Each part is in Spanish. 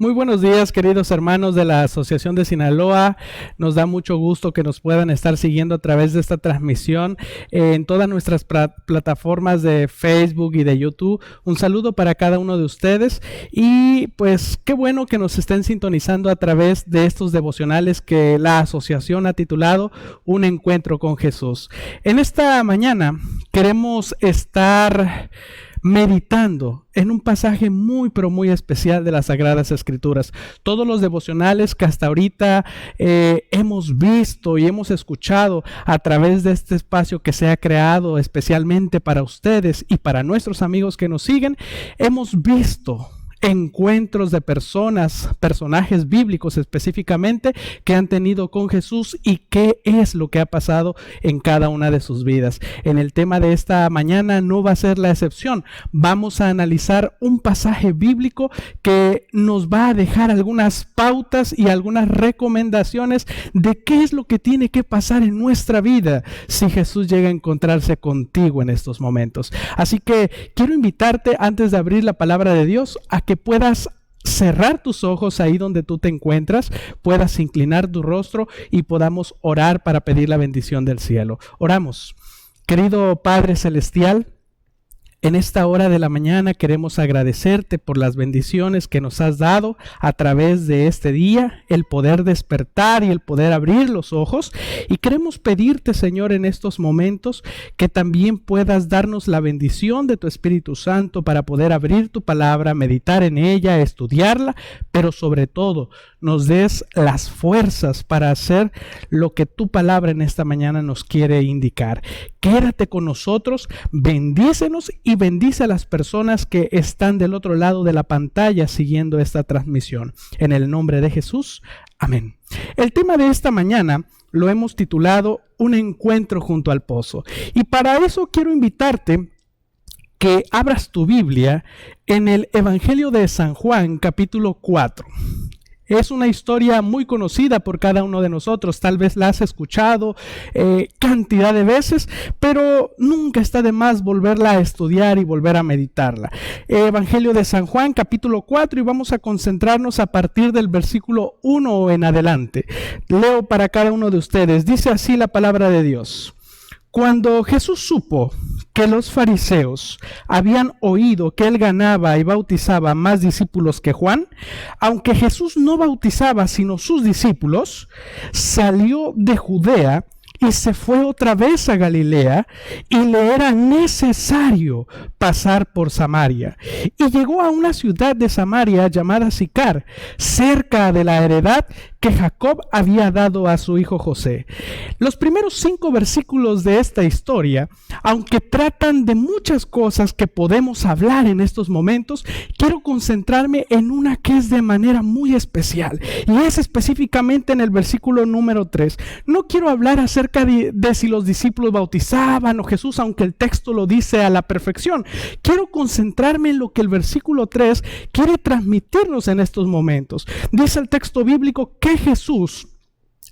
Muy buenos días, queridos hermanos de la Asociación de Sinaloa. Nos da mucho gusto que nos puedan estar siguiendo a través de esta transmisión en todas nuestras plataformas de Facebook y de YouTube. Un saludo para cada uno de ustedes y pues qué bueno que nos estén sintonizando a través de estos devocionales que la asociación ha titulado Un Encuentro con Jesús. En esta mañana queremos estar meditando en un pasaje muy pero muy especial de las Sagradas Escrituras. Todos los devocionales que hasta ahorita hemos visto y hemos escuchado a través de este espacio que se ha creado especialmente para ustedes y para nuestros amigos que nos siguen, hemos visto encuentros de personajes bíblicos específicamente que han tenido con Jesús y qué es lo que ha pasado en cada una de sus vidas. En el tema de esta mañana no va a ser la excepción. Vamos a analizar un pasaje bíblico que nos va a dejar algunas pautas y algunas recomendaciones de qué es lo que tiene que pasar en nuestra vida si Jesús llega a encontrarse contigo en estos momentos. Así que quiero invitarte, antes de abrir la palabra de Dios, a que puedas cerrar tus ojos ahí donde tú te encuentras, puedas inclinar tu rostro y podamos orar para pedir la bendición del cielo. Oramos. Querido Padre Celestial, en esta hora de la mañana queremos agradecerte por las bendiciones que nos has dado a través de este día, el poder despertar y el poder abrir los ojos. Y queremos pedirte, Señor, en estos momentos que también puedas darnos la bendición de tu Espíritu Santo para poder abrir tu palabra, meditar en ella, estudiarla, pero sobre todo nos des las fuerzas para hacer lo que tu palabra en esta mañana nos quiere indicar. Quédate con nosotros, bendícenos y bendice a las personas que están del otro lado de la pantalla siguiendo esta transmisión. En el nombre de Jesús, amén. El tema de esta mañana lo hemos titulado Un Encuentro junto al Pozo. Y para eso quiero invitarte que abras tu Biblia en el Evangelio de San Juan, capítulo 4. Es una historia muy conocida por cada uno de nosotros, tal vez la has escuchado cantidad de veces, pero nunca está de más volverla a estudiar y volver a meditarla. Evangelio de San Juan, capítulo 4, y vamos a concentrarnos a partir del versículo 1 en adelante. Leo para cada uno de ustedes, dice así la palabra de Dios. Cuando Jesús supo que los fariseos habían oído que él ganaba y bautizaba más discípulos que Juan, aunque Jesús no bautizaba sino sus discípulos, salió de Judea y se fue otra vez a Galilea, y le era necesario pasar por Samaria. Y llegó a una ciudad de Samaria llamada Sicar, cerca de la heredad que Jacob había dado a su hijo José. Los primeros 5 versículos de esta historia, aunque tratan de muchas cosas que podemos hablar en estos momentos, quiero concentrarme en una que es de manera muy especial, y es específicamente en el versículo número 3. No quiero hablar acerca de si los discípulos bautizaban o Jesús, aunque el texto lo dice a la perfección. Quiero concentrarme en lo que el versículo 3 quiere transmitirnos en estos momentos. Dice el texto bíblico que Jesús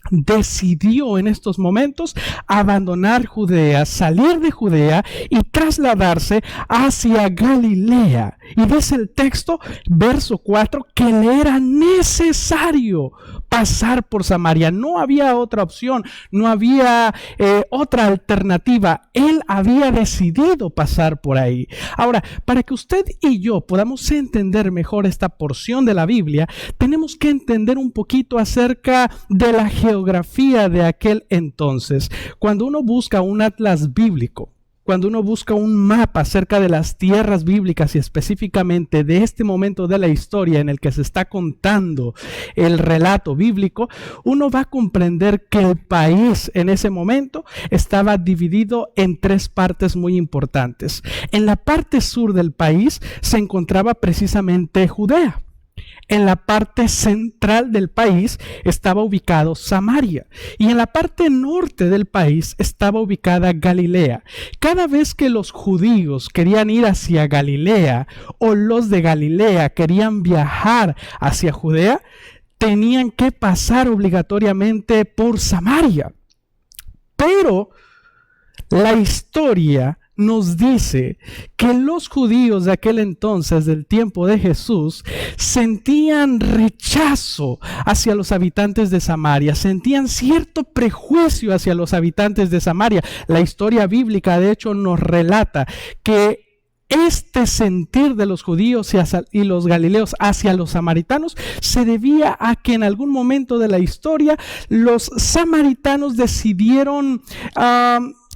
decidió en estos momentos abandonar Judea, salir de Judea y trasladarse hacia Galilea. Y dice el texto, verso 4, que le era necesario pasar por Samaria. No había otra opción, no había otra alternativa. Él había decidido pasar por ahí. Ahora, para que usted y yo podamos entender mejor esta porción de la Biblia, tenemos que entender un poquito acerca de la geografía de aquel entonces. Cuando uno busca un atlas bíblico, cuando uno busca un mapa acerca de las tierras bíblicas y específicamente de este momento de la historia en el que se está contando el relato bíblico, uno va a comprender que el país en ese momento estaba dividido en 3 partes muy importantes. En la parte sur del país se encontraba precisamente Judea. En la parte central del país estaba ubicado Samaria, y en la parte norte del país estaba ubicada Galilea. Cada vez que los judíos querían ir hacia Galilea o los de Galilea querían viajar hacia Judea, tenían que pasar obligatoriamente por Samaria. Pero la historia nos dice que los judíos de aquel entonces, del tiempo de Jesús, sentían rechazo hacia los habitantes de Samaria, sentían cierto prejuicio hacia los habitantes de Samaria. La historia bíblica, de hecho, nos relata que este sentir de los judíos y los galileos hacia los samaritanos se debía a que en algún momento de la historia los samaritanos decidieron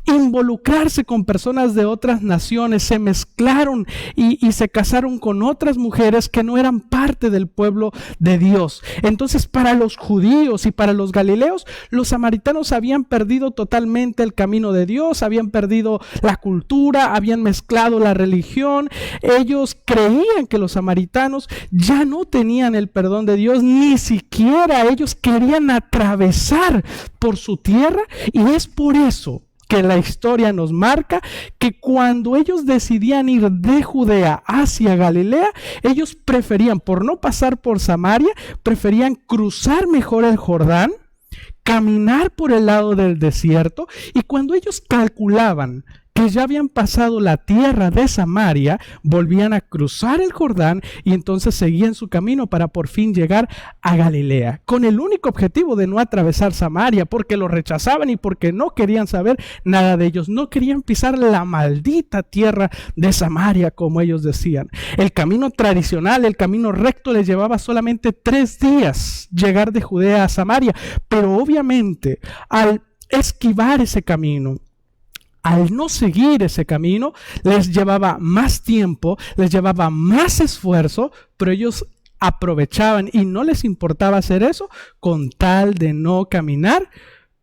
involucrarse con personas de otras naciones, se mezclaron y se casaron con otras mujeres que no eran parte del pueblo de Dios. Entonces, para los judíos y para los galileos, los samaritanos habían perdido totalmente el camino de Dios, habían perdido la cultura, habían mezclado la religión. Ellos creían que los samaritanos ya no tenían el perdón de Dios, ni siquiera ellos querían atravesar por su tierra, y es por eso que la historia nos marca que cuando ellos decidían ir de Judea hacia Galilea, ellos preferían, por no pasar por Samaria, preferían cruzar mejor el Jordán, caminar por el lado del desierto, y cuando ellos calculaban que ya habían pasado la tierra de Samaria, volvían a cruzar el Jordán y entonces seguían su camino para por fin llegar a Galilea, con el único objetivo de no atravesar Samaria, porque lo rechazaban y porque no querían saber nada de ellos, no querían pisar la maldita tierra de Samaria, como ellos decían. El camino tradicional, el camino recto, les llevaba solamente 3 días llegar de Judea a Samaria, pero obviamente al esquivar ese camino, al no seguir ese camino, les llevaba más tiempo, les llevaba más esfuerzo, pero ellos aprovechaban y no les importaba hacer eso con tal de no caminar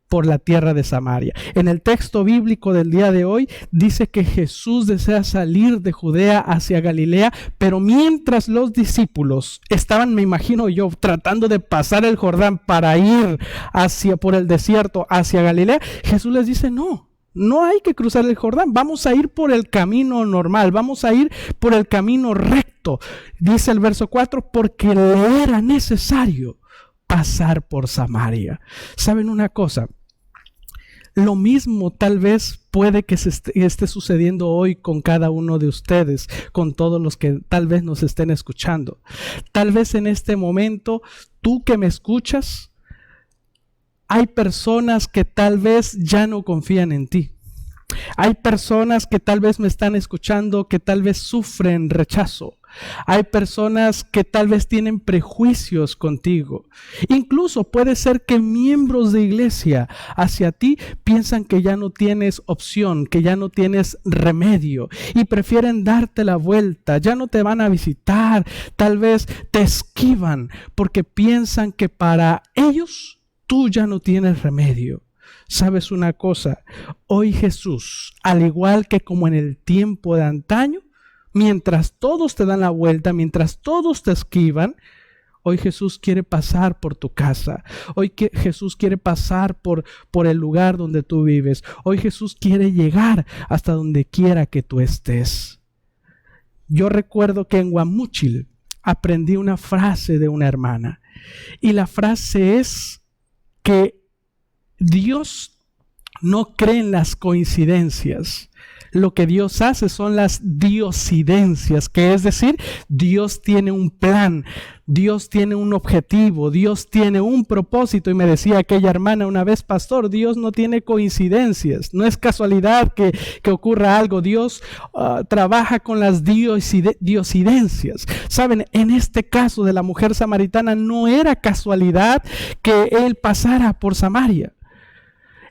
por la tierra de Samaria. En el texto bíblico del día de hoy dice que Jesús desea salir de Judea hacia Galilea, pero mientras los discípulos estaban, me imagino yo, tratando de pasar el Jordán para ir por el desierto hacia Galilea, Jesús les dice: no hay que cruzar el Jordán, vamos a ir por el camino normal, vamos a ir por el camino recto. Dice el verso 4, porque le era necesario pasar por Samaria. ¿Saben una cosa? Lo mismo tal vez puede que esté sucediendo hoy con cada uno de ustedes, con todos los que tal vez nos estén escuchando. Tal vez en este momento, tú que me escuchas, hay personas que tal vez ya no confían en ti. Hay personas que tal vez me están escuchando que tal vez sufren rechazo. Hay personas que tal vez tienen prejuicios contigo. Incluso puede ser que miembros de iglesia hacia ti piensan que ya no tienes opción, que ya no tienes remedio y prefieren darte la vuelta. Ya no te van a visitar, tal vez te esquivan porque piensan que para ellos tú ya no tienes remedio. ¿Sabes una cosa? Hoy Jesús, al igual que como en el tiempo de antaño, mientras todos te dan la vuelta, mientras todos te esquivan, hoy Jesús quiere pasar por tu casa. Hoy Jesús quiere pasar por el lugar donde tú vives. Hoy Jesús quiere llegar hasta donde quiera que tú estés. Yo recuerdo que en Guamúchil aprendí una frase de una hermana. Y la frase es que Dios no cree en las coincidencias. Lo que Dios hace son las diosidencias, que es decir, Dios tiene un plan, Dios tiene un objetivo, Dios tiene un propósito. Y me decía aquella hermana una vez: pastor, Dios no tiene coincidencias, no es casualidad que ocurra algo. Dios trabaja con las diosidencias. Saben, en este caso de la mujer samaritana no era casualidad que él pasara por Samaria.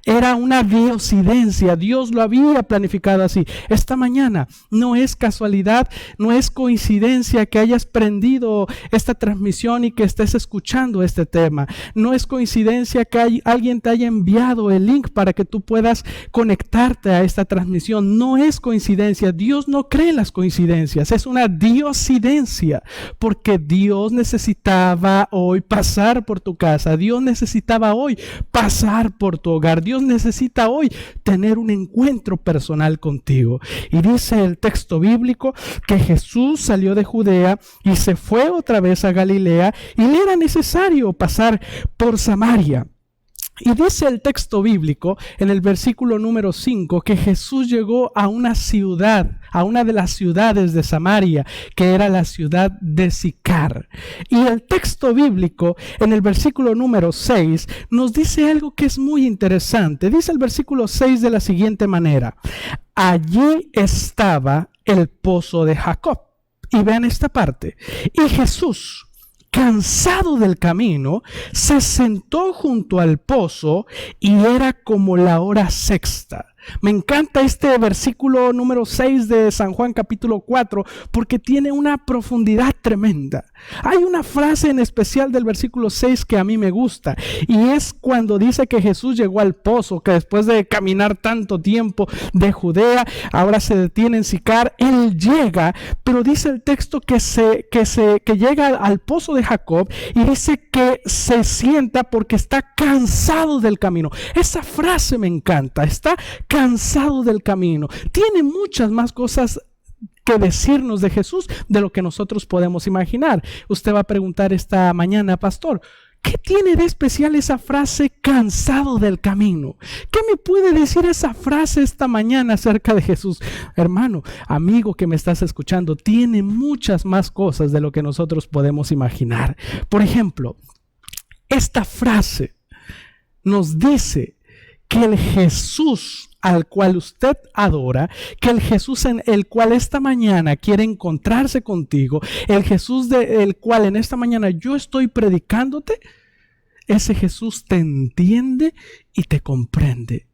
Era una diosidencia, Dios lo había planificado así. Esta mañana no es casualidad, no es coincidencia que hayas prendido esta transmisión y que estés escuchando este tema. No es coincidencia que alguien te haya enviado el link para que tú puedas conectarte a esta transmisión. No es coincidencia, Dios no cree en las coincidencias, es una diosidencia, porque Dios necesitaba hoy pasar por tu casa, Dios necesitaba hoy pasar por tu hogar, Dios necesita hoy tener un encuentro personal contigo. Y dice el texto bíblico que Jesús salió de Judea y se fue otra vez a Galilea y le era necesario pasar por Samaria. Y dice el texto bíblico en el versículo número 5 que Jesús llegó a una ciudad, a una de las ciudades de Samaria, que era la ciudad de Sicar. Y el texto bíblico en el versículo número 6 nos dice algo que es muy interesante. Dice el versículo 6 de la siguiente manera: allí estaba el pozo de Jacob. Y vean esta parte. Y Jesús, cansado del camino, se sentó junto al pozo y era como la hora sexta. Me encanta este versículo número 6 de San Juan capítulo 4 porque tiene una profundidad tremenda. Hay una frase en especial del versículo 6 que a mí me gusta, y es cuando dice que Jesús llegó al pozo, que después de caminar tanto tiempo de Judea, ahora se detiene en Sicar. Él llega, pero dice el texto que llega al pozo de Jacob y dice que se sienta porque está cansado del camino. Esa frase me encanta, está cansado del camino. Tiene muchas más cosas que decirnos de Jesús de lo que nosotros podemos imaginar. Usted va a preguntar esta mañana: pastor, ¿qué tiene de especial esa frase cansado del camino? ¿Qué me puede decir esa frase esta mañana acerca de Jesús? Hermano, amigo que me estás escuchando, tiene muchas más cosas de lo que nosotros podemos imaginar. Por ejemplo, esta frase nos dice que el Jesús al cual usted adora, que el Jesús en el cual esta mañana quiere encontrarse contigo, el Jesús del cual en esta mañana yo estoy predicándote, ese Jesús te entiende y te comprende.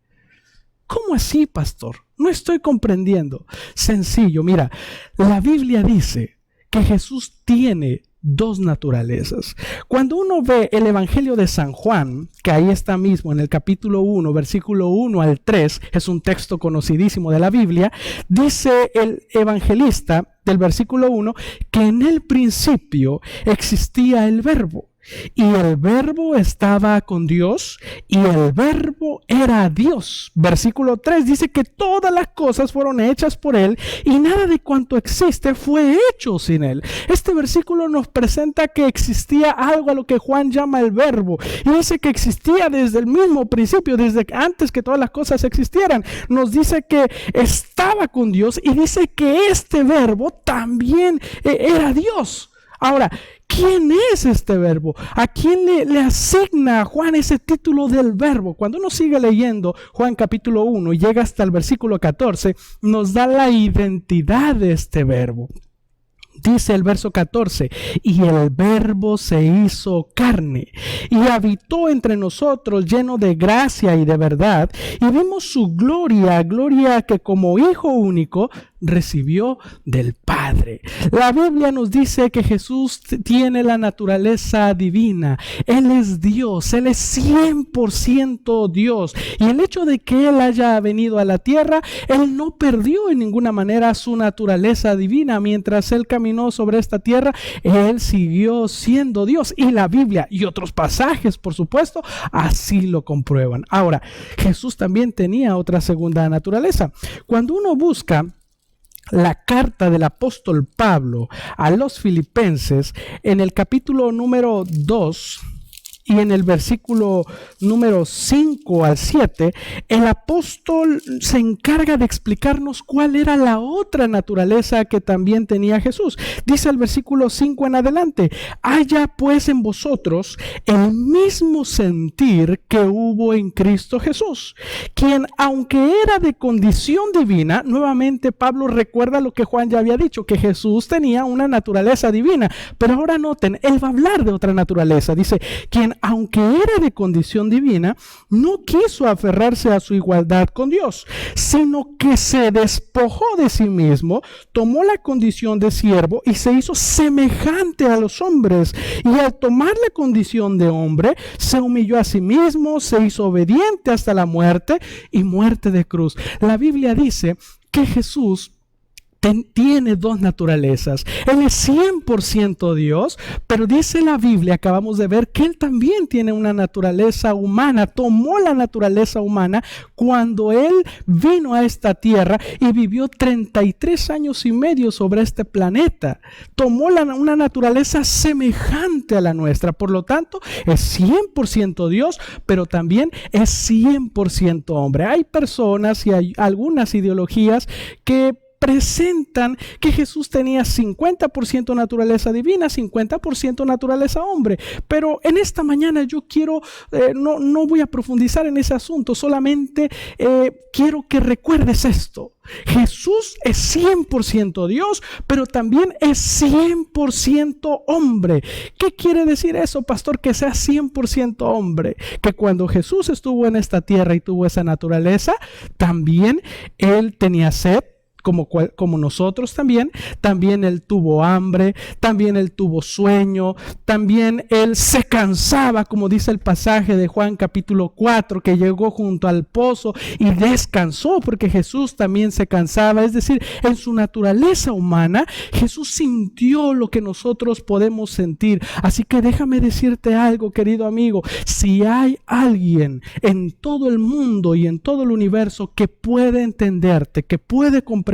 ¿Cómo así, pastor? No estoy comprendiendo. Sencillo, mira, la Biblia dice que Jesús tiene dos naturalezas. Cuando uno ve el Evangelio de San Juan, que ahí está mismo en el capítulo 1, versículo 1 al 3, es un texto conocidísimo de la Biblia, dice el evangelista del versículo 1 que en el principio existía el Verbo. Y el Verbo estaba con Dios y el Verbo era Dios. Versículo 3 dice que todas las cosas fueron hechas por Él y nada de cuanto existe fue hecho sin Él. Este versículo nos presenta que existía algo a lo que Juan llama el Verbo. Y dice que existía desde el mismo principio, desde antes que todas las cosas existieran. Nos dice que estaba con Dios y dice que este Verbo también era Dios. Ahora, ¿quién es este Verbo? ¿A quién le asigna a Juan ese título del Verbo? Cuando uno sigue leyendo Juan capítulo 1 y llega hasta el versículo 14, nos da la identidad de este Verbo. Dice el verso 14, y el Verbo se hizo carne y habitó entre nosotros lleno de gracia y de verdad, y vimos su gloria, gloria que como Hijo único recibió del Padre. La Biblia nos dice que Jesús tiene la naturaleza divina. Él es Dios, Él es 100% Dios. Y el hecho de que Él haya venido a la tierra, Él no perdió en ninguna manera su naturaleza divina. Mientras Él caminó sobre esta tierra, Él siguió siendo Dios. Y la Biblia y otros pasajes, por supuesto, así lo comprueban. Ahora, Jesús también tenía otra segunda naturaleza. Cuando uno busca la carta del apóstol Pablo a los Filipenses, en el capítulo número 2 y en el versículo número 5 al 7, el apóstol se encarga de explicarnos cuál era la otra naturaleza que también tenía Jesús. Dice el versículo 5 en adelante: haya pues en vosotros el mismo sentir que hubo en Cristo Jesús, quien aunque era de condición divina, nuevamente Pablo recuerda lo que Juan ya había dicho, que Jesús tenía una naturaleza divina, pero ahora noten, él va a hablar de otra naturaleza. Dice, quien aunque era de condición divina, no quiso aferrarse a su igualdad con Dios, sino que se despojó de sí mismo, tomó la condición de siervo y se hizo semejante a los hombres. Y al tomar la condición de hombre, se humilló a sí mismo, se hizo obediente hasta la muerte y muerte de cruz. La Biblia dice que Jesús tiene dos naturalezas. Él es 100% Dios, pero dice la Biblia, acabamos de ver, que Él también tiene una naturaleza humana. Tomó la naturaleza humana cuando Él vino a esta tierra y vivió 33 años y medio sobre este planeta. Tomó una naturaleza semejante a la nuestra. Por lo tanto, es 100% Dios, pero también es 100% hombre. Hay personas y hay algunas ideologías que presentan que Jesús tenía 50% naturaleza divina, 50% naturaleza hombre. Pero en esta mañana yo quiero, no voy a profundizar en ese asunto, solamente quiero que recuerdes esto. Jesús es 100% Dios, pero también es 100% hombre. ¿Qué quiere decir eso, pastor? Que sea 100% hombre. Que cuando Jesús estuvo en esta tierra y tuvo esa naturaleza, también Él tenía sed, como nosotros también Él tuvo hambre, también Él tuvo sueño, también Él se cansaba, como dice el pasaje de Juan capítulo 4, que llegó junto al pozo y descansó, porque Jesús también se cansaba. Es decir, en su naturaleza humana, Jesús sintió lo que nosotros podemos sentir. Así que déjame decirte algo, querido amigo, si hay alguien en todo el mundo y en todo el universo que puede entenderte, que puede comprenderte,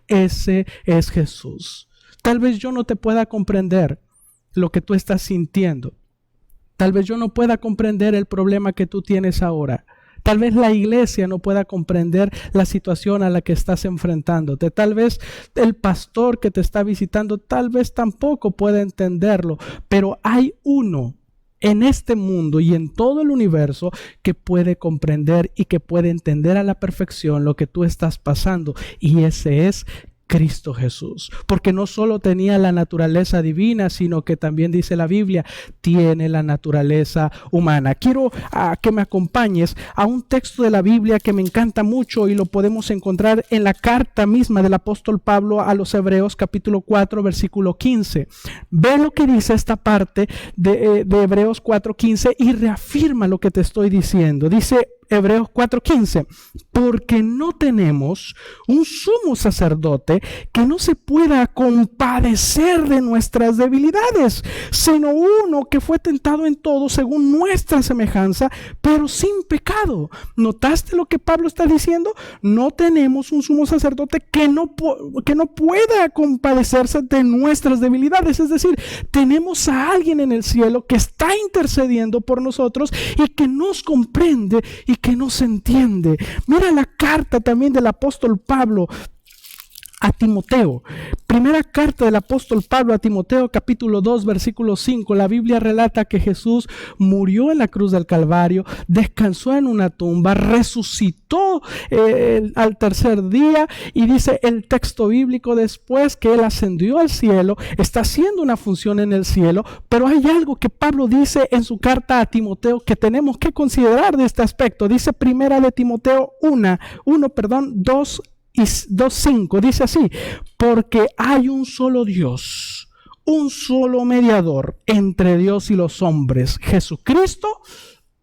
ese es Jesús. Tal vez yo no te pueda comprender lo que tú estás sintiendo. Tal vez yo no pueda comprender el problema que tú tienes ahora. Tal vez la iglesia no pueda comprender la situación a la que estás enfrentándote. Tal vez el pastor que te está visitando, tal vez tampoco pueda entenderlo. Pero hay uno en este mundo y en todo el universo que puede comprender y que puede entender a la perfección lo que tú estás pasando, y ese es Cristo Jesús, porque no solo tenía la naturaleza divina, sino que también, dice la Biblia, tiene la naturaleza humana. Quiero que me acompañes a un texto de la Biblia que me encanta mucho y lo podemos encontrar en la carta misma del apóstol Pablo a los Hebreos capítulo 4 versículo 15. Ve lo que dice esta parte de Hebreos 4:15 y reafirma lo que te estoy diciendo. Dice Hebreos 4:15, porque no tenemos un sumo sacerdote que no se pueda compadecer de nuestras debilidades, sino uno que fue tentado en todo según nuestra semejanza, pero sin pecado. ¿Notaste lo que Pablo está diciendo? No tenemos un sumo sacerdote que no pueda compadecerse de nuestras debilidades. Es decir, tenemos a alguien en el cielo que está intercediendo por nosotros y que nos comprende y que no se entiende. Mira la carta también del apóstol Pablo a Timoteo. Primera carta del apóstol Pablo a Timoteo, capítulo 2, versículo 5. La Biblia relata que Jesús murió en la cruz del Calvario, descansó en una tumba, resucitó al tercer día, y dice el texto bíblico después que Él ascendió al cielo, está haciendo una función en el cielo. Pero hay algo que Pablo dice en su carta a Timoteo que tenemos que considerar de este aspecto. Dice primera de Timoteo 2:5, dice así: porque hay un solo Dios, un solo mediador entre Dios y los hombres, Jesucristo,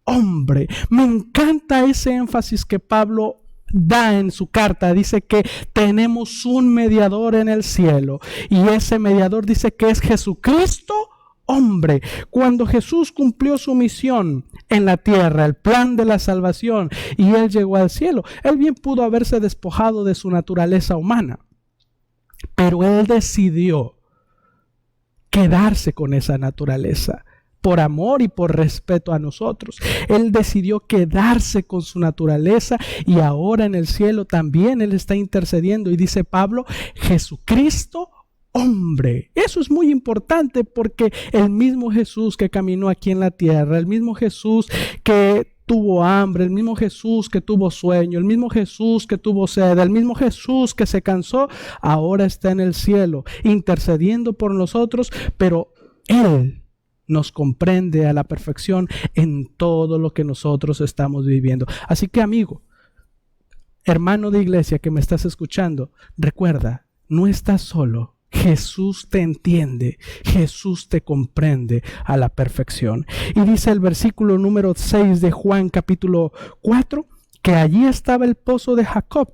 hombre. Me encanta ese énfasis que Pablo da en su carta. Dice que tenemos un mediador en el cielo, y ese mediador dice que es Jesucristo, hombre. Cuando Jesús cumplió su misión en la tierra, el plan de la salvación, y Él llegó al cielo, Él bien pudo haberse despojado de su naturaleza humana, pero Él decidió quedarse con esa naturaleza por amor y por respeto a nosotros. Él decidió quedarse con su naturaleza, y ahora en el cielo también Él está intercediendo. Y dice Pablo, Jesucristo, hombre. Eso es muy importante, porque el mismo Jesús que caminó aquí en la tierra, el mismo Jesús que tuvo hambre, el mismo Jesús que tuvo sueño, el mismo Jesús que tuvo sed, el mismo Jesús que se cansó, ahora está en el cielo intercediendo por nosotros, pero Él nos comprende a la perfección en todo lo que nosotros estamos viviendo. Así que, amigo, hermano de iglesia que me estás escuchando, recuerda, no estás solo. Jesús te entiende, Jesús te comprende a la perfección. Y dice el versículo número 6 de Juan capítulo 4, que allí estaba el pozo de Jacob.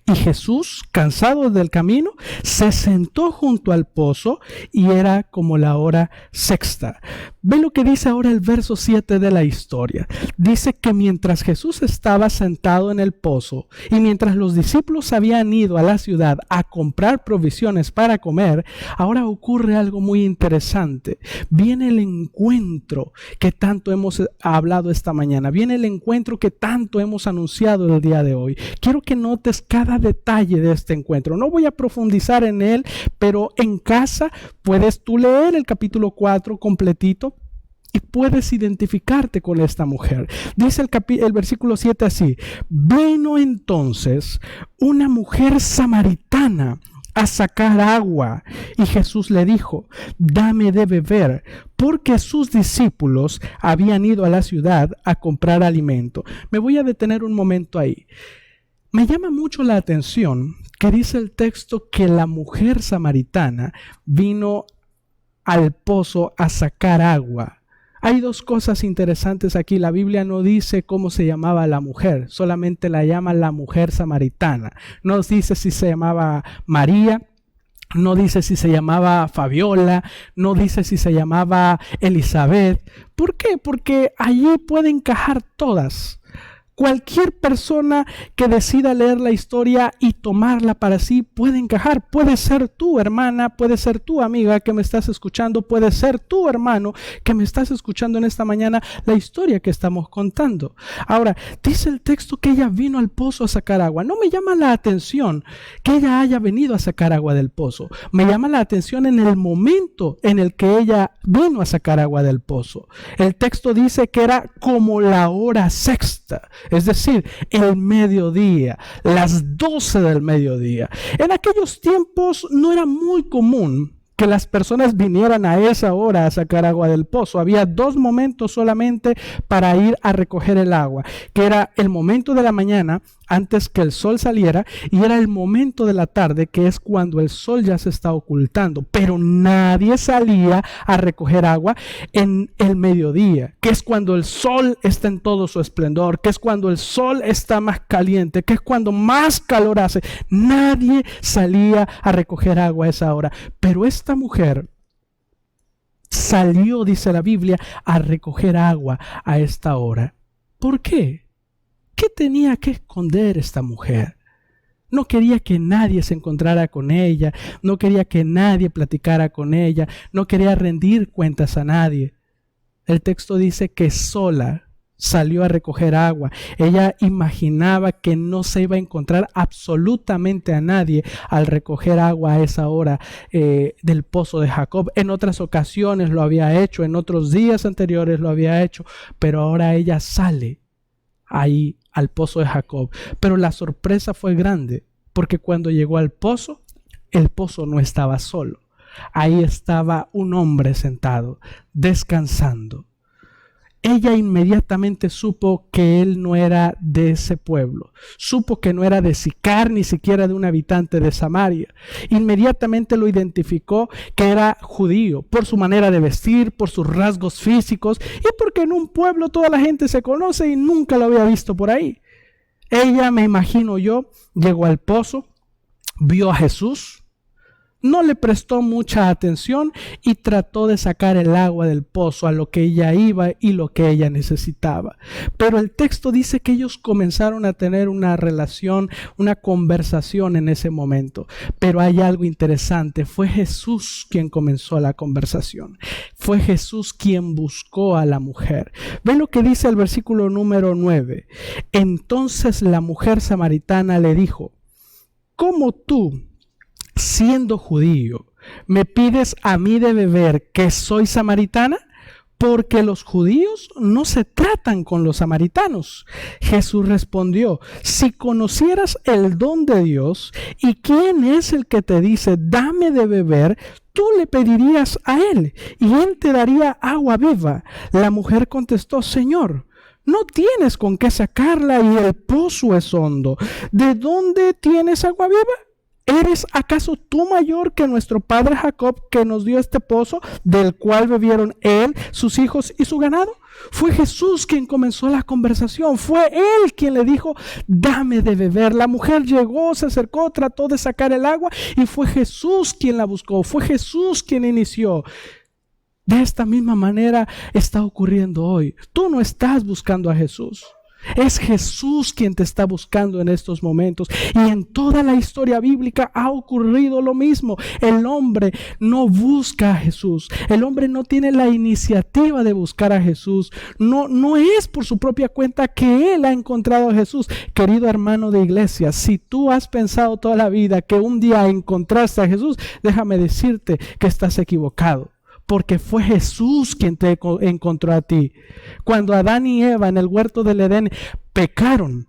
Y Jesús, cansado del camino, se sentó junto al pozo y era como la hora sexta. Ve lo que dice ahora el verso 7 de la historia. Dice que mientras Jesús estaba sentado en el pozo y mientras los discípulos habían ido a la ciudad a comprar provisiones para comer, ahora ocurre algo muy interesante. Viene el encuentro que tanto hemos hablado esta mañana. Viene el encuentro que tanto hemos anunciado el día de hoy. Quiero que notes cada detalle de este encuentro. No voy a profundizar en él, pero en casa puedes tú leer el capítulo 4 completito y puedes identificarte con esta mujer. Dice el versículo 7 así: vino entonces una mujer samaritana a sacar agua, y Jesús le dijo: dame de beber, porque sus discípulos habían ido a la ciudad a comprar alimento. Me voy a detener un momento ahí. Me llama mucho la atención que dice el texto que la mujer samaritana vino al pozo a sacar agua. Hay dos cosas interesantes aquí. La Biblia no dice cómo se llamaba la mujer, solamente la llama la mujer samaritana. No dice si se llamaba María, no dice si se llamaba Fabiola, no dice si se llamaba Elizabeth. ¿Por qué? Porque allí pueden encajar todas. Cualquier persona que decida leer la historia y tomarla para sí puede encajar. Puede ser tu hermana, puede ser tu amiga que me estás escuchando, puede ser tu hermano que me estás escuchando en esta mañana la historia que estamos contando. Ahora, dice el texto que ella vino al pozo a sacar agua. No me llama la atención que ella haya venido a sacar agua del pozo. Me llama la atención en el momento en el que ella vino a sacar agua del pozo. El texto dice que era como la hora sexta. Es decir, el mediodía, las 12 del mediodía. En aquellos tiempos no era muy común que las personas vinieran a esa hora a sacar agua del pozo. Había dos momentos solamente para ir a recoger el agua, que era el momento de la mañana antes que el sol saliera y era el momento de la tarde, que es cuando el sol ya se está ocultando. Pero nadie salía a recoger agua en el mediodía, que es cuando el sol está en todo su esplendor, que es cuando el sol está más caliente, que es cuando más calor hace. Nadie salía a recoger agua a esa hora. Pero esta mujer salió, dice la Biblia, a recoger agua a esta hora. ¿Por qué? ¿Qué tenía que esconder esta mujer? No quería que nadie se encontrara con ella, no quería que nadie platicara con ella, no quería rendir cuentas a nadie. El texto dice que sola salió a recoger agua. Ella imaginaba que no se iba a encontrar absolutamente a nadie al recoger agua a esa hora del pozo de Jacob. En otras ocasiones lo había hecho, en otros días anteriores lo había hecho, pero ahora ella sale ahí al pozo de Jacob. Pero la sorpresa fue grande, porque cuando llegó al pozo, el pozo no estaba solo. Ahí estaba un hombre sentado, descansando. Ella inmediatamente supo que él no era de ese pueblo. Supo que no era de Sicar, ni siquiera de un habitante de Samaria. Inmediatamente lo identificó que era judío, por su manera de vestir, por sus rasgos físicos y porque en un pueblo toda la gente se conoce y nunca lo había visto por ahí. Ella, me imagino yo, llegó al pozo, vio a Jesús, no le prestó mucha atención y trató de sacar el agua del pozo a lo que ella iba y lo que ella necesitaba. Pero el texto dice que ellos comenzaron a tener una relación, una conversación en ese momento. Pero hay algo interesante, fue Jesús quien comenzó la conversación. Fue Jesús quien buscó a la mujer. Ven lo que dice el versículo número 9. Entonces la mujer samaritana le dijo: ¿cómo tú, siendo judío, me pides a mí de beber que soy samaritana? Porque los judíos no se tratan con los samaritanos. Jesús respondió: si conocieras el don de Dios y quién es el que te dice dame de beber, tú le pedirías a él y él te daría agua viva. La mujer contestó: Señor, no tienes con qué sacarla y el pozo es hondo. ¿De dónde tienes agua viva? ¿Eres acaso tú mayor que nuestro padre Jacob, que nos dio este pozo, del cual bebieron él, sus hijos y su ganado? Fue Jesús quien comenzó la conversación. Fue él quien le dijo, dame de beber. La mujer llegó, se acercó, trató de sacar el agua y fue Jesús quien la buscó. Fue Jesús quien inició. De esta misma manera está ocurriendo hoy. Tú no estás buscando a Jesús. Es Jesús quien te está buscando en estos momentos. Y en toda la historia bíblica ha ocurrido lo mismo. El hombre no busca a Jesús. El hombre no tiene la iniciativa de buscar a Jesús. No es por su propia cuenta que él ha encontrado a Jesús. Querido hermano de iglesia, si tú has pensado toda la vida que un día encontraste a Jesús, déjame decirte que estás equivocado. Porque fue Jesús quien te encontró a ti. Cuando Adán y Eva en el huerto del Edén pecaron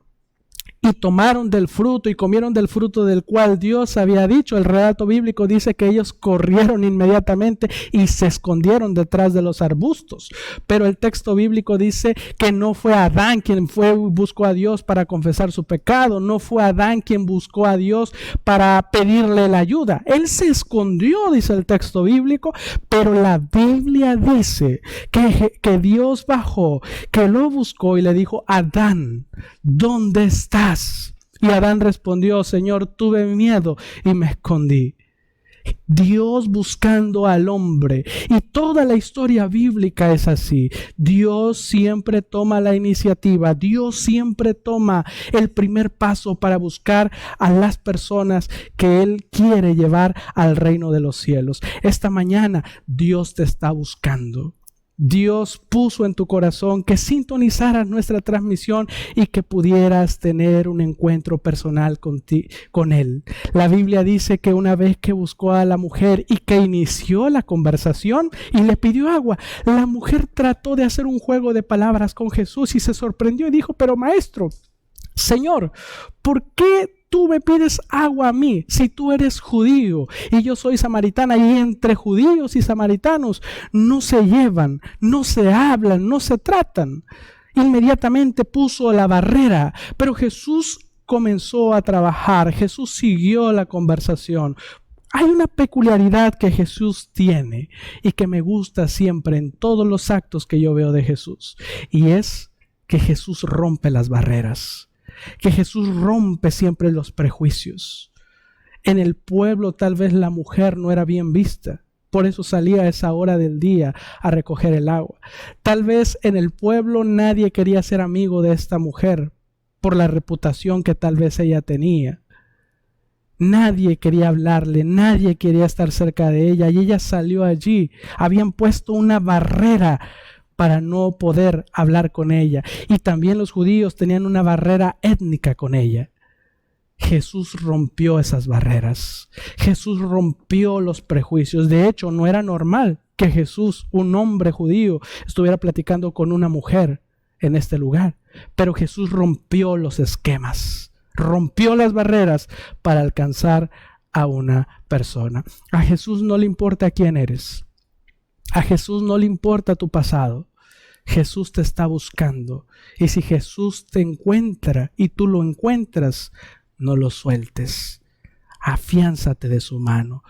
y tomaron del fruto y comieron del fruto del cual Dios había dicho, el relato bíblico dice que ellos corrieron inmediatamente y se escondieron detrás de los arbustos. Pero el texto bíblico dice que no fue Adán quien buscó a Dios para confesar su pecado, no fue Adán quien buscó a Dios para pedirle la ayuda. Él se escondió, dice el texto bíblico, pero la Biblia dice que Dios bajó, que lo buscó y le dijo, Adán, ¿dónde estás? Y Adán respondió, Señor, tuve miedo y me escondí. Dios buscando al hombre. Y toda la historia bíblica es así. Dios siempre toma la iniciativa. Dios siempre toma el primer paso para buscar a las personas que Él quiere llevar al reino de los cielos. Esta mañana Dios te está buscando. Dios puso en tu corazón que sintonizaras nuestra transmisión y que pudieras tener un encuentro personal con Él. La Biblia dice que una vez que buscó a la mujer y que inició la conversación y le pidió agua, la mujer trató de hacer un juego de palabras con Jesús y se sorprendió y dijo, pero maestro, Señor, ¿por qué tú me pides agua a mí si tú eres judío y yo soy samaritana? Y entre judíos y samaritanos no se llevan, no se hablan, no se tratan. Inmediatamente puso la barrera, pero Jesús comenzó a trabajar, Jesús siguió la conversación. Hay una peculiaridad que Jesús tiene y que me gusta siempre en todos los actos que yo veo de Jesús, y es que Jesús rompe las barreras. Que Jesús rompe siempre los prejuicios. En el pueblo tal vez la mujer no era bien vista, por eso salía a esa hora del día a recoger el agua. Tal vez en el pueblo nadie quería ser amigo de esta mujer por la reputación que tal vez ella tenía. Nadie quería hablarle, nadie quería estar cerca de ella, y ella salió allí. Habían puesto una barrera para no poder hablar con ella. Y también los judíos tenían una barrera étnica con ella. Jesús rompió esas barreras. Jesús rompió los prejuicios. De hecho, no era normal que Jesús, un hombre judío, estuviera platicando con una mujer en este lugar. Pero Jesús rompió los esquemas, rompió las barreras para alcanzar a una persona. A Jesús no le importa quién eres. A Jesús no le importa tu pasado. Jesús te está buscando. Y si Jesús te encuentra y tú lo encuentras, no lo sueltes. Afiánzate de su mano.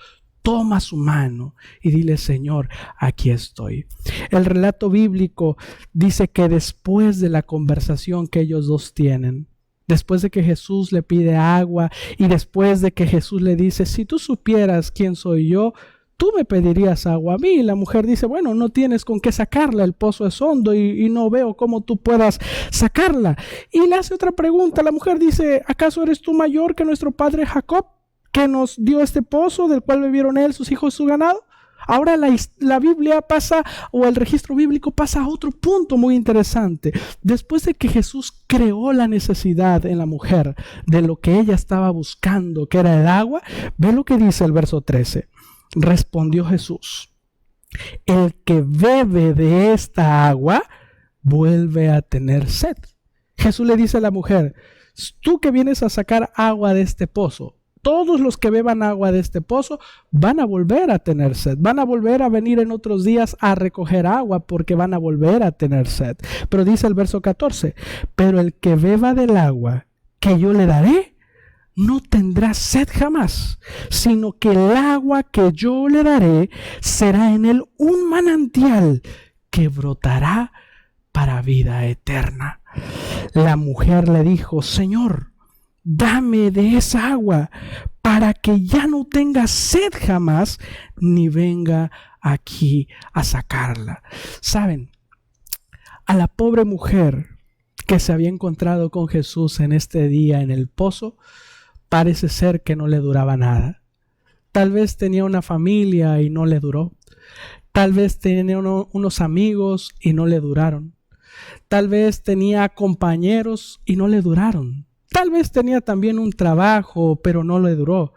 Toma su mano y dile, Señor, aquí estoy. El relato bíblico dice que después de la conversación que ellos dos tienen, después de que Jesús le pide agua y después de que Jesús le dice, si tú supieras quién soy yo, tú me pedirías agua a mí. Y la mujer dice, bueno, no tienes con qué sacarla, el pozo es hondo y no veo cómo tú puedas sacarla. Y le hace otra pregunta. La mujer dice, ¿acaso eres tú mayor que nuestro padre Jacob, que nos dio este pozo del cual bebieron él, sus hijos y su ganado? Ahora la Biblia pasa, o el registro bíblico pasa a otro punto muy interesante. Después de que Jesús creó la necesidad en la mujer de lo que ella estaba buscando, que era el agua, ve lo que dice el verso 13. Respondió Jesús, el que bebe de esta agua vuelve a tener sed. Jesús le dice a la mujer, tú que vienes a sacar agua de este pozo, todos los que beban agua de este pozo van a volver a tener sed, van a volver a venir en otros días a recoger agua porque van a volver a tener sed. Pero dice el verso 14, pero el que beba del agua que yo le daré, no tendrá sed jamás, sino que el agua que yo le daré será en él un manantial que brotará para vida eterna. La mujer le dijo: Señor, dame de esa agua para que ya no tenga sed jamás, ni venga aquí a sacarla. ¿Saben? A la pobre mujer que se había encontrado con Jesús en este día en el pozo, parece ser que no le duraba nada. Tal vez tenía una familia y no le duró. Tal vez tenía unos amigos y no le duraron. Tal vez tenía compañeros y no le duraron. Tal vez tenía también un trabajo, pero no le duró.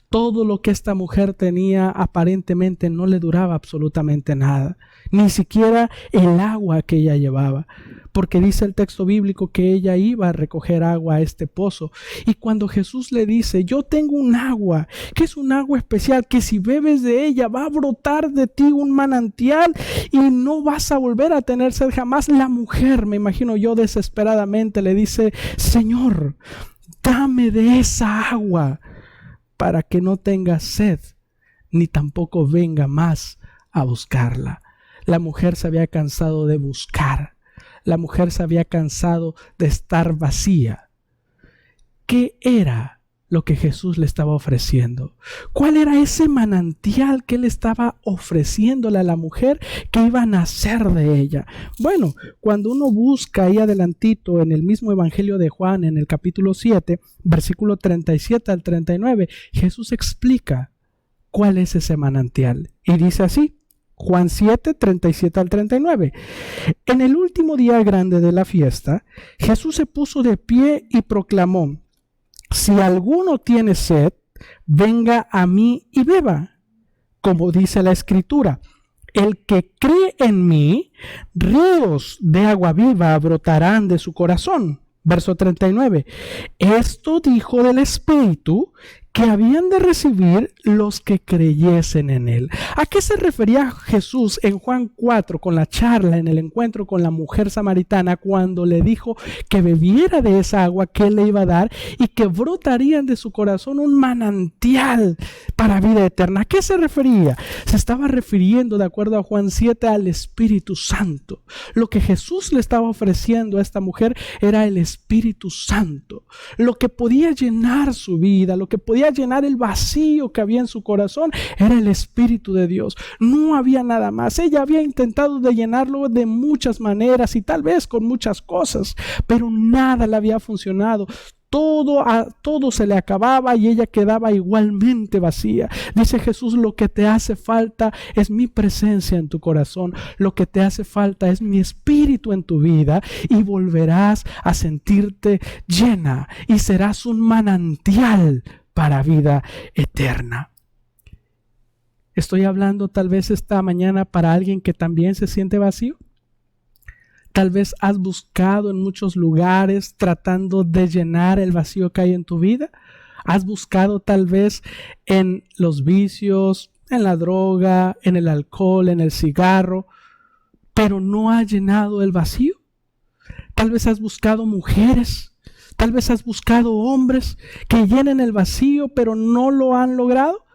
Todo lo que esta mujer tenía aparentemente no le duraba absolutamente nada. Ni siquiera el agua que ella llevaba. Porque dice el texto bíblico que ella iba a recoger agua a este pozo. Y cuando Jesús le dice: yo tengo un agua, que es un agua especial, que si bebes de ella va a brotar de ti un manantial y no vas a volver a tener sed jamás. La mujer, me imagino yo desesperadamente, le dice: Señor, dame de esa agua para que no tenga sed, ni tampoco venga más a buscarla. La mujer se había cansado de buscar. La mujer se había cansado de estar vacía. ¿Qué era lo que Jesús le estaba ofreciendo? ¿Cuál era ese manantial que él estaba ofreciéndole a la mujer que iba a nacer de ella? Bueno, cuando uno busca ahí adelantito en el mismo Evangelio de Juan, en el capítulo 7, versículo 37 al 39, Jesús explica cuál es ese manantial. Y dice así, Juan 7, 37 al 39. En el último día grande de la fiesta, Jesús se puso de pie y proclamó: si alguno tiene sed, venga a mí y beba. Como dice la Escritura: el que cree en mí, ríos de agua viva brotarán de su corazón. Verso 39. Esto dijo del Espíritu que habían de recibir los que creyesen en él. ¿A qué se refería Jesús en Juan 4 con la charla en el encuentro con la mujer samaritana cuando le dijo que bebiera de esa agua que él le iba a dar y que brotarían de su corazón un manantial para vida eterna? ¿A qué se refería? Se estaba refiriendo, de acuerdo a Juan 7, al Espíritu Santo. Lo que Jesús le estaba ofreciendo a esta mujer era el Espíritu Santo. Lo que podía llenar su vida, lo que podía llenar el vacío que había en su corazón era el Espíritu de Dios. No había nada más. Ella había intentado de llenarlo de muchas maneras y tal vez con muchas cosas, pero nada le había funcionado. Todo se le acababa y ella quedaba igualmente vacía. Dice Jesús: lo que te hace falta es mi presencia en tu corazón. Lo que te hace falta es mi espíritu en tu vida y volverás a sentirte llena y serás un manantial para vida eterna. Estoy hablando tal vez esta mañana para alguien que también se siente vacío. Tal vez has buscado en muchos lugares tratando de llenar el vacío que hay en tu vida. Has buscado tal vez en los vicios, en la droga, en el alcohol, en el cigarro, pero no ha llenado el vacío. Tal vez has buscado mujeres, tal vez has buscado hombres que llenen el vacío, pero no lo han logrado.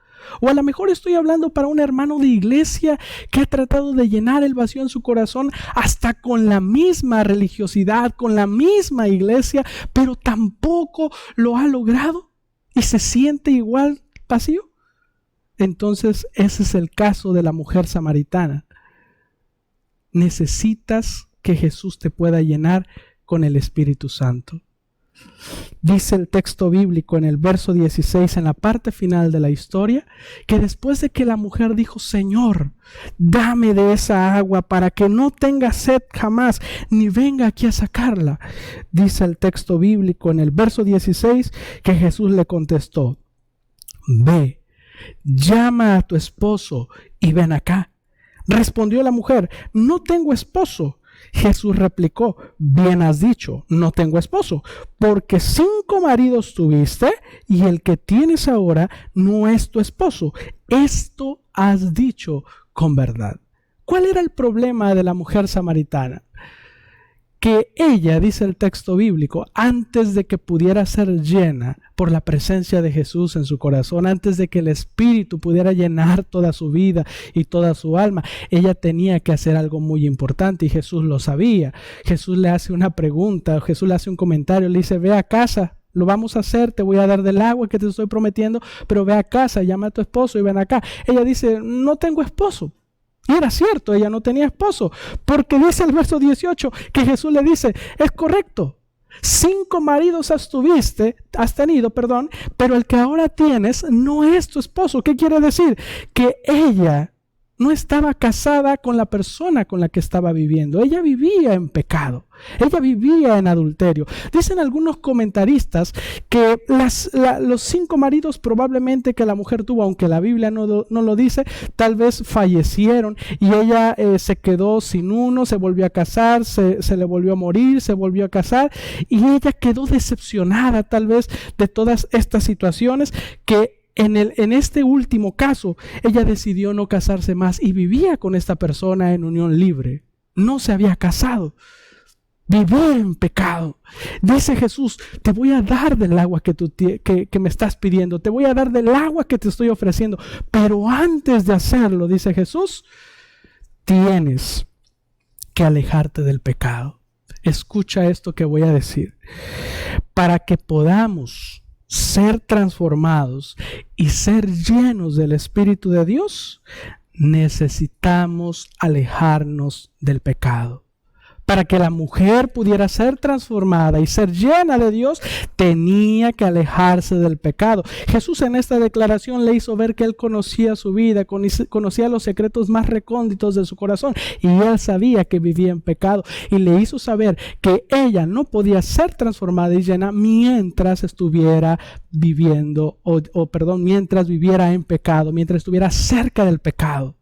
O a lo mejor estoy hablando para un hermano de iglesia que ha tratado de llenar el vacío en su corazón hasta con la misma religiosidad, con la misma iglesia, pero tampoco lo ha logrado y se siente igual vacío. Entonces ese es el caso de la mujer samaritana. Necesitas que Jesús te pueda llenar con el Espíritu Santo. Dice el texto bíblico en el verso 16, en la parte final de la historia, que después de que la mujer dijo: Señor, dame de esa agua para que no tenga sed jamás, ni venga aquí a sacarla. Dice el texto bíblico en el verso 16 que Jesús le contestó: ve, llama a tu esposo y ven acá. Respondió la mujer: no tengo esposo. Jesús replicó: bien has dicho, no tengo esposo, porque 5 maridos tuviste y el que tienes ahora no es tu esposo. Esto has dicho con verdad. ¿Cuál era el problema de la mujer samaritana? que ella, dice el texto bíblico, antes de que pudiera ser llena por la presencia de Jesús en su corazón, antes de que el Espíritu pudiera llenar toda su vida y toda su alma, ella tenía que hacer algo muy importante y Jesús lo sabía. Jesús le hace una pregunta, Jesús le hace un comentario, le dice: ve a casa, lo vamos a hacer, te voy a dar del agua que te estoy prometiendo, pero ve a casa, llama a tu esposo y ven acá. Ella dice: no tengo esposo. Y era cierto, ella no tenía esposo, porque dice el verso 18 que Jesús le dice: es correcto, 5 maridos has tenido, pero el que ahora tienes no es tu esposo. ¿Qué quiere decir? Que ella no estaba casada con la persona con la que estaba viviendo. Ella vivía en pecado. Ella vivía en adulterio. Dicen algunos comentaristas que los 5 maridos probablemente que la mujer tuvo, aunque la Biblia no lo dice, tal vez fallecieron y ella se quedó sin uno, se volvió a casar, se le volvió a morir, se volvió a casar y ella quedó decepcionada tal vez de todas estas situaciones que en este último caso, ella decidió no casarse más y vivía con esta persona en unión libre. No se había casado. Vivía en pecado. Dice Jesús: te voy a dar del agua que me estás pidiendo. Te voy a dar del agua que te estoy ofreciendo. Pero antes de hacerlo, dice Jesús, tienes que alejarte del pecado. Escucha esto que voy a decir. Para que podamos ser transformados y ser llenos del Espíritu de Dios, necesitamos alejarnos del pecado. Para que la mujer pudiera ser transformada y ser llena de Dios, tenía que alejarse del pecado. Jesús en esta declaración le hizo ver que él conocía su vida, conocía los secretos más recónditos de su corazón y él sabía que vivía en pecado y le hizo saber que ella no podía ser transformada y llena mientras estuviera viviendo, mientras viviera en pecado, mientras estuviera cerca del pecado.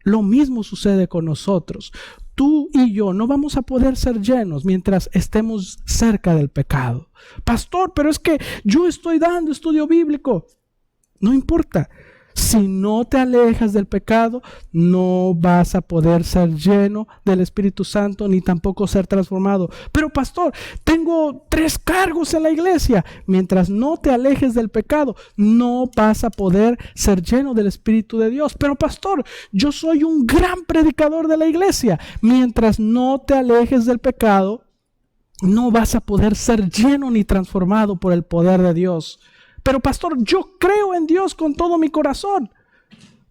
Lo mismo sucede con nosotros. Tú y yo no vamos a poder ser llenos mientras estemos cerca del pecado. Pastor, pero es que yo estoy dando estudio bíblico. No importa. Si no te alejas del pecado, no vas a poder ser lleno del Espíritu Santo ni tampoco ser transformado. Pero pastor, tengo 3 cargos en la iglesia. Mientras no te alejes del pecado, no vas a poder ser lleno del Espíritu de Dios. Pero pastor, yo soy un gran predicador de la iglesia. Mientras no te alejes del pecado, no vas a poder ser lleno ni transformado por el poder de Dios. Pero pastor, yo creo en Dios con todo mi corazón.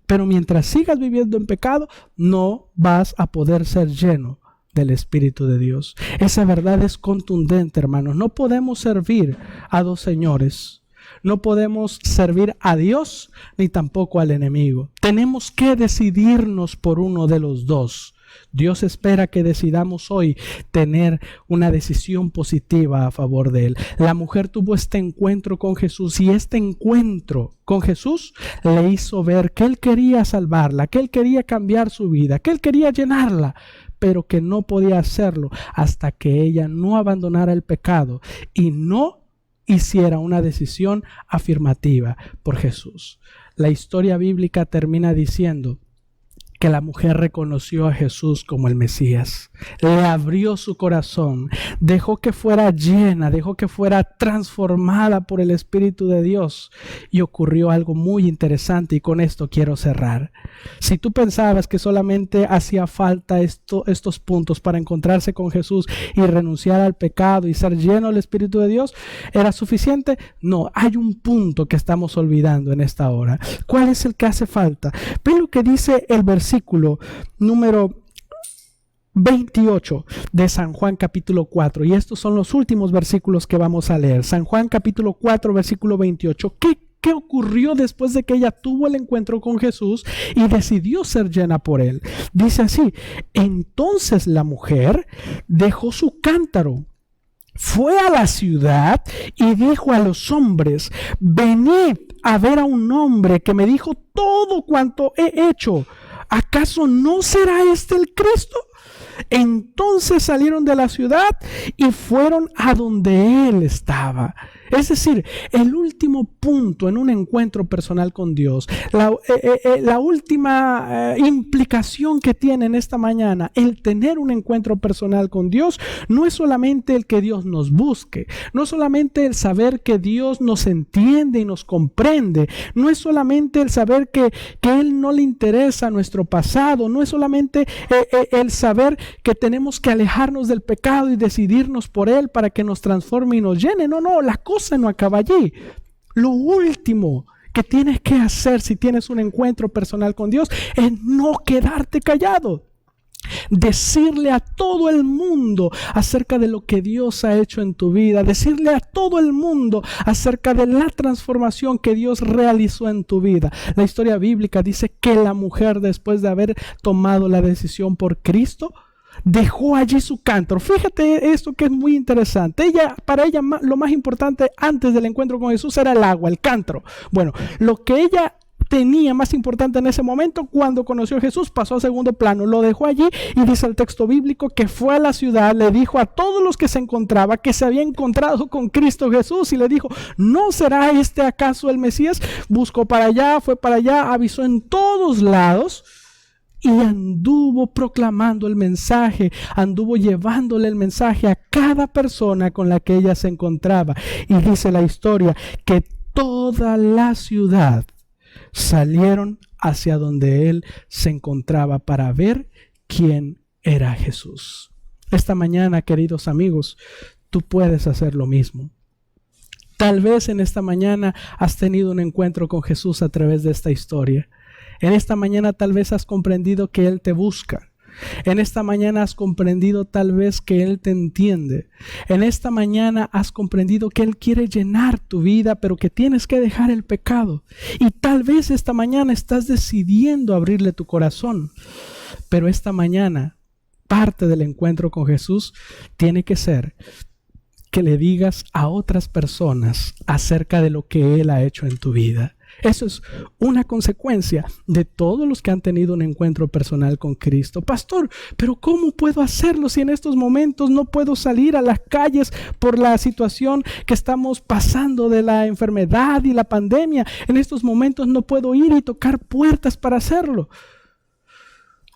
Pero mientras sigas viviendo en pecado, no vas a poder ser lleno del Espíritu de Dios. Esa verdad es contundente, hermanos. No podemos servir a 2 señores. No podemos servir a Dios ni tampoco al enemigo. Tenemos que decidirnos por uno de los dos. Dios espera que decidamos hoy tener una decisión positiva a favor de Él. La mujer tuvo este encuentro con Jesús y este encuentro con Jesús le hizo ver que Él quería salvarla, que Él quería cambiar su vida, que Él quería llenarla, pero que no podía hacerlo hasta que ella no abandonara el pecado y no hiciera una decisión afirmativa por Jesús. La historia bíblica termina diciendo que la mujer reconoció a Jesús como el Mesías, le abrió su corazón, dejó que fuera llena, dejó que fuera transformada por el Espíritu de Dios y ocurrió algo muy interesante y con esto quiero cerrar. Si tú pensabas que solamente hacía falta estos puntos para encontrarse con Jesús y renunciar al pecado y ser lleno del Espíritu de Dios, ¿era suficiente? No, hay un punto que estamos olvidando en esta hora. ¿Cuál es el que hace falta? Ve lo que dice el versículo número 28 de San Juan capítulo 4, y estos son los últimos versículos que vamos a leer. San Juan capítulo 4 versículo 28. ¿Qué ocurrió después de que ella tuvo el encuentro con Jesús y decidió ser llena por Él? Dice así: entonces la mujer dejó su cántaro, fue a la ciudad y dijo a los hombres: venid a ver a un hombre que me dijo todo cuanto he hecho. ¿Acaso no será este el Cristo? Entonces salieron de la ciudad y fueron a donde Él estaba. Es decir, el último punto en un encuentro personal con Dios, la última implicación que tiene en esta mañana el tener un encuentro personal con Dios, no es solamente el que Dios nos busque, no es solamente el saber que Dios nos entiende y nos comprende, no es solamente el saber que Él no le interesa nuestro pasado, no es solamente el saber que tenemos que alejarnos del pecado y decidirnos por Él para que nos transforme y nos llene. No, la cosa no acaba allí. Lo último que tienes que hacer si tienes un encuentro personal con Dios es no quedarte callado. Decirle a todo el mundo acerca de lo que Dios ha hecho en tu vida. Decirle a todo el mundo acerca de la transformación que Dios realizó en tu vida. La historia bíblica dice que la mujer, después de haber tomado la decisión por Cristo, dejó allí su cántaro. Fíjate esto que es muy interesante. Para ella lo más importante antes del encuentro con Jesús era el agua, el cántaro. Bueno, lo que ella tenía más importante en ese momento, cuando conoció a Jesús, pasó a segundo plano. Lo dejó allí y dice el texto bíblico que fue a la ciudad, le dijo a todos los que se encontraba que se había encontrado con Cristo Jesús y le dijo: ¿no será este acaso el Mesías? Buscó para allá, fue para allá, avisó en todos lados. Y anduvo proclamando el mensaje, anduvo llevándole el mensaje a cada persona con la que ella se encontraba. Y dice la historia que toda la ciudad salieron hacia donde él se encontraba para ver quién era Jesús. Esta mañana, queridos amigos, tú puedes hacer lo mismo. Tal vez en esta mañana has tenido un encuentro con Jesús a través de esta historia. En esta mañana tal vez has comprendido que Él te busca. En esta mañana has comprendido tal vez que Él te entiende. En esta mañana has comprendido que Él quiere llenar tu vida, pero que tienes que dejar el pecado. Y tal vez esta mañana estás decidiendo abrirle tu corazón. Pero esta mañana, parte del encuentro con Jesús tiene que ser que le digas a otras personas acerca de lo que Él ha hecho en tu vida. Eso es una consecuencia de todos los que han tenido un encuentro personal con Cristo. Pastor, pero ¿cómo puedo hacerlo si en estos momentos no puedo salir a las calles por la situación que estamos pasando de la enfermedad y la pandemia? En estos momentos no puedo ir y tocar puertas para hacerlo.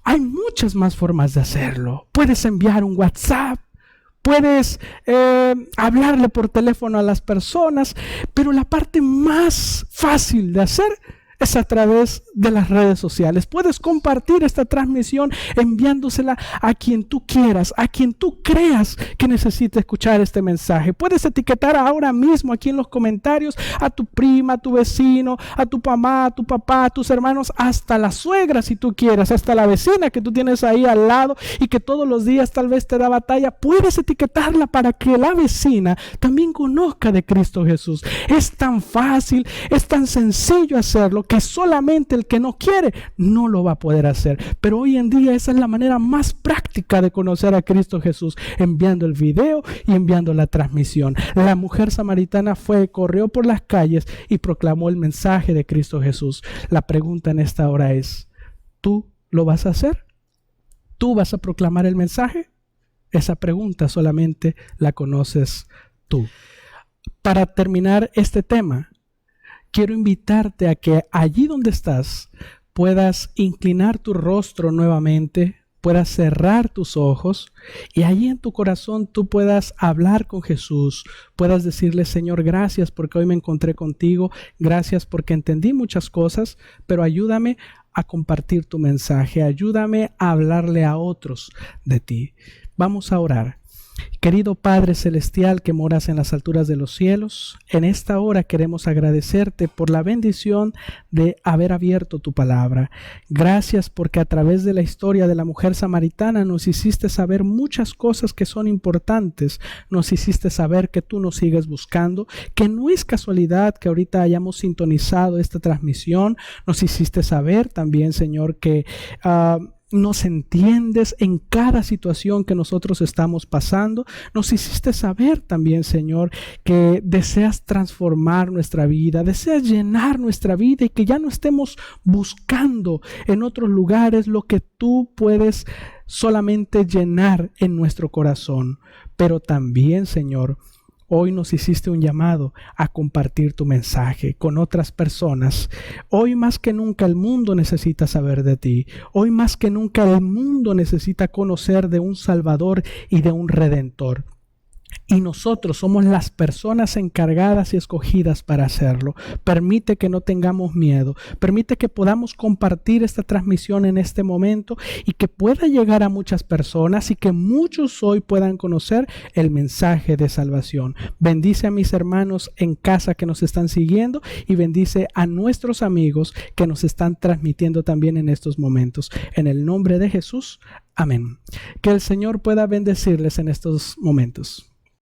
Hay muchas más formas de hacerlo. Puedes enviar un WhatsApp. Puedes hablarle por teléfono a las personas, pero la parte más fácil de hacer es a través de las redes sociales. Puedes compartir esta transmisión enviándosela a quien tú quieras, a quien tú creas que necesite escuchar este mensaje. Puedes etiquetar ahora mismo aquí en los comentarios a tu prima, a tu vecino, a tu mamá, a tu papá, a tus hermanos, hasta la suegra si tú quieras, hasta la vecina que tú tienes ahí al lado y que todos los días tal vez te da batalla. Puedes etiquetarla para que la vecina también conozca de Cristo Jesús. Es tan fácil, es tan sencillo hacerlo que solamente el que no quiere no lo va a poder hacer. Pero hoy en día esa es la manera más práctica de conocer a Cristo Jesús, enviando el video y enviando la transmisión. La mujer samaritana corrió por las calles y proclamó el mensaje de Cristo Jesús. La pregunta en esta hora es: ¿tú lo vas a hacer? ¿Tú vas a proclamar el mensaje? Esa pregunta solamente la conoces tú. Para terminar este tema, quiero invitarte a que allí donde estás puedas inclinar tu rostro nuevamente, puedas cerrar tus ojos y allí en tu corazón tú puedas hablar con Jesús, puedas decirle: Señor, gracias porque hoy me encontré contigo, gracias porque entendí muchas cosas, pero ayúdame a compartir tu mensaje, ayúdame a hablarle a otros de ti. Vamos a orar. Querido Padre Celestial que moras en las alturas de los cielos, en esta hora queremos agradecerte por la bendición de haber abierto tu palabra. Gracias porque a través de la historia de la mujer samaritana nos hiciste saber muchas cosas que son importantes. Nos hiciste saber que tú nos sigues buscando, que no es casualidad que ahorita hayamos sintonizado esta transmisión. Nos hiciste saber también, Señor, que nos entiendes en cada situación que nosotros estamos pasando. Nos hiciste saber también, Señor, que deseas transformar nuestra vida, deseas llenar nuestra vida y que ya no estemos buscando en otros lugares lo que tú puedes solamente llenar en nuestro corazón. Pero también, Señor, Hoy nos hiciste un llamado a compartir tu mensaje con otras personas. Hoy más que nunca el mundo necesita saber de ti. Hoy más que nunca el mundo necesita conocer de un Salvador y de un Redentor. Y nosotros somos las personas encargadas y escogidas para hacerlo. Permite que no tengamos miedo. Permite que podamos compartir esta transmisión en este momento y que pueda llegar a muchas personas y que muchos hoy puedan conocer el mensaje de salvación. Bendice a mis hermanos en casa que nos están siguiendo y bendice a nuestros amigos que nos están transmitiendo también en estos momentos. En el nombre de Jesús, amén. Que el Señor pueda bendecirles en estos momentos.